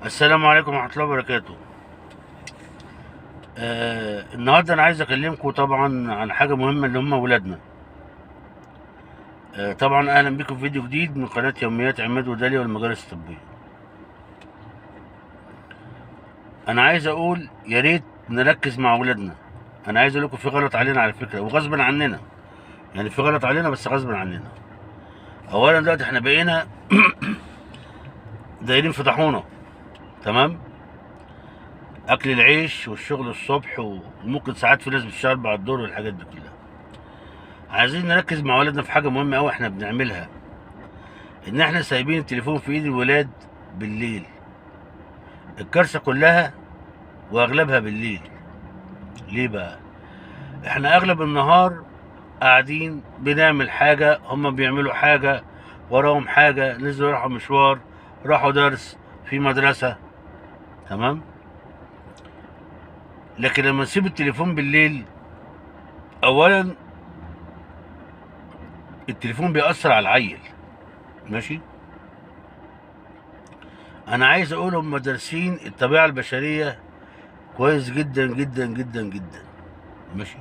السلام عليكم ورحمة الله وبركاته. النهارده أنا عايز أكلمكم طبعا عن حاجة مهمة اللي هم ولادنا. طبعا أهلا بكم في فيديو جديد من قناة يوميات عماد وداليا والمجالس الطبية. أنا عايز أقول يا ريت نركز مع ولادنا. أنا عايز أقول لكم في غلط علينا على فكرة وغصب عننا، يعني في غلط علينا بس غصب عننا. أولا دلوقتي إحنا بقينا دايرين في طاحونة، تمام؟ أكل العيش والشغل الصبح وممكن ساعات في ناس بتشتغل بعد الظهر والحاجات دي كلها. عايزين نركز مع ولادنا في حاجة مهمة أوي إحنا بنعملها، إن إحنا سايبين التليفون في إيد الولاد بالليل. الكارثة كلها وأغلبها بالليل. ليه بقى؟ إحنا أغلب النهار قاعدين بنعمل حاجة، هما بيعملوا حاجة، وراهم حاجة، نزلوا راحوا مشوار، راحوا درس في مدرسة، تمام؟ لكن لما نسيب التليفون بالليل، أولا التليفون بيأثر على العيل، ماشي؟ أنا عايز أقول هم دارسين الطبيعة البشرية كويس جدا جدا جدا جدا، ماشي؟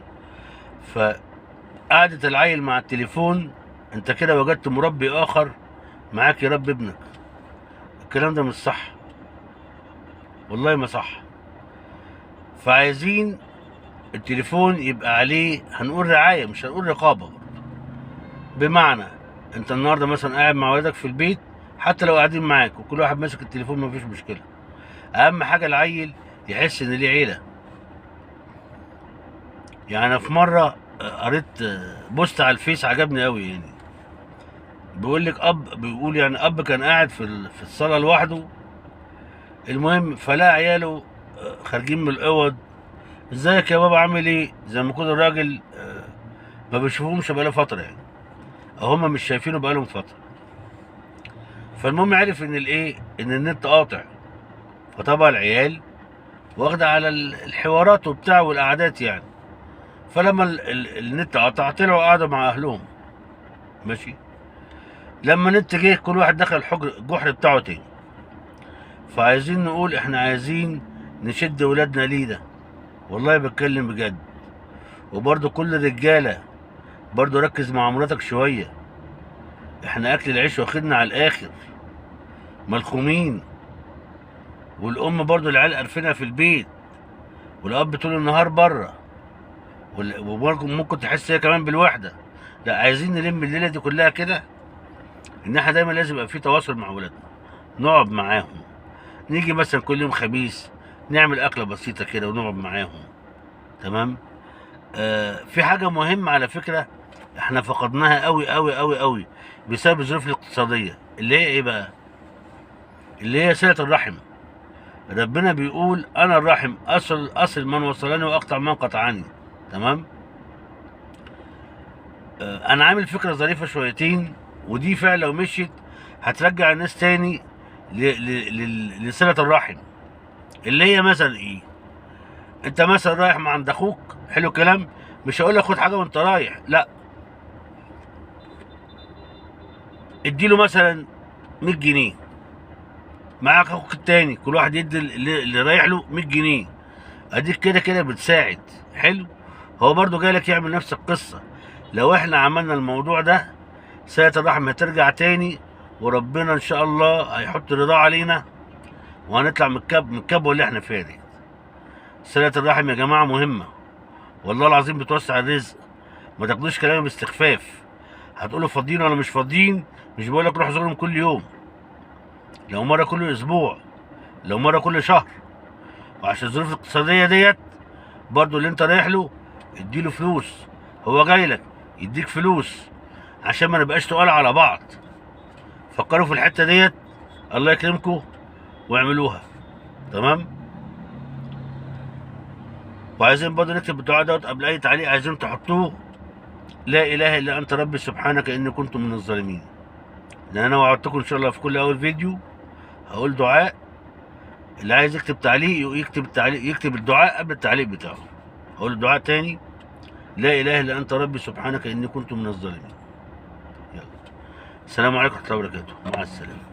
فقعدة العيل مع التليفون، أنت كده وجدت مربي آخر معاك يربي ابنك. الكلام ده مش صح، والله ما صح. فعايزين التليفون يبقى عليه، هنقول رعاية مش هنقول رقابة. بمعنى انت النهارده مثلا قاعد مع ولادك في البيت، حتى لو قاعدين معاك وكل واحد ماسك التليفون مفيش مشكلة. اهم حاجة العيل يحس ان ليه عيلة. يعني أنا في مرة قريت بوست على الفيس عجبني قوي، يعني بيقول لك بيقول يعني اب كان قاعد في الصالة لوحده، المهم فلقى عياله خارجين من الاوض، ازيك يا بابا عامل ايه، زي ما يكون الراجل ما بيشوفهمش بقاله فترة، يعني او هما مش شايفينه بقالهم فترة. فالمهم عرف ان ان النت قاطع، فطبعا العيال واخدة على الحوارات وبتاع والقعدات يعني. فلما النت قطع طلعوا قعدوا مع اهلهم، ماشي؟ لما النت جه كل واحد دخل الجحر بتاعه تاني. فعايزين نقول احنا عايزين نشد ولادنا لينا، والله بتكلم بجد. وبرضه كل رجاله برضه ركز مع مراتك شويه. احنا اكل العيش واخدنا على الاخر، ملخومين. والام برضه العيال قرفنا في البيت، والاب طول النهار بره، وبرضه ممكن تحس هي كمان بالوحده. لا، عايزين نلم الليله دي كلها كده، ان احنا دايما لازم يبقى في تواصل مع ولادنا، نقعد معاهم. نيجي مثلا كل يوم خميس نعمل اكله بسيطه كده ونقعد معاهم، تمام؟ في حاجه مهمه على فكره احنا فقدناها قوي قوي قوي قوي بسبب الظروف الاقتصاديه، اللي هي ايه بقى؟ اللي هي صله الرحم. ربنا بيقول انا الرحم اصل من وصلني واقطع من قطعني، تمام؟ انا عامل فكره ظريفه شويتين، ودي فعلا لو مشيت هترجع الناس تاني لصله الرحم. اللي هي مثلا ايه؟ انت مثلا رايح مع عند اخوك، حلو الكلام، مش هقول لك خد حاجه وانت رايح، لا، اديله مثلا 100 جنيه. معاك اخوك التاني، كل واحد يدي اللي رايح له 100 جنيه. اديك كده كده بتساعد، حلو. هو برضو جاي لك يعمل نفس القصه. لو احنا عملنا الموضوع ده، صلة الرحم هترجع تاني، وربنا ان شاء الله هيحط رضاه علينا، وهنطلع من الكبوه اللي احنا فيها دي. صلة الرحم يا جماعه مهمه، والله العظيم بتوسع الرزق. ما تاخدوش كلامي باستخفاف. هتقولوا فاضيين ولا مش فاضيين؟ مش بقول لك روح زورهم كل يوم، لو مره كل اسبوع، لو مره كل شهر. وعشان الظروف الاقتصاديه ديت، برضو اللي انت رايح له اديله فلوس. هو جاي لك يديك فلوس، عشان ما نبقاش تقال على بعض. فكروا في الحته ديت، الله يكرمكم واعملوها، تمام؟ وعايزين برضه نكتب الدعاء دوت قبل اي تعليق، عايزين تحطوه: لا اله الا انت ربي سبحانك اني كنت من الظالمين. لان انا وعدتكم ان شاء الله في كل اول فيديو هقول دعاء، اللي عايز يكتب تعليق يكتب التعليق، يكتب الدعاء قبل التعليق بتاعه. هقول الدعاء تاني: لا اله الا انت ربي سبحانك اني كنت من الظالمين. يلا، السلام عليكم ورحمه الله وبركاته، مع السلامه.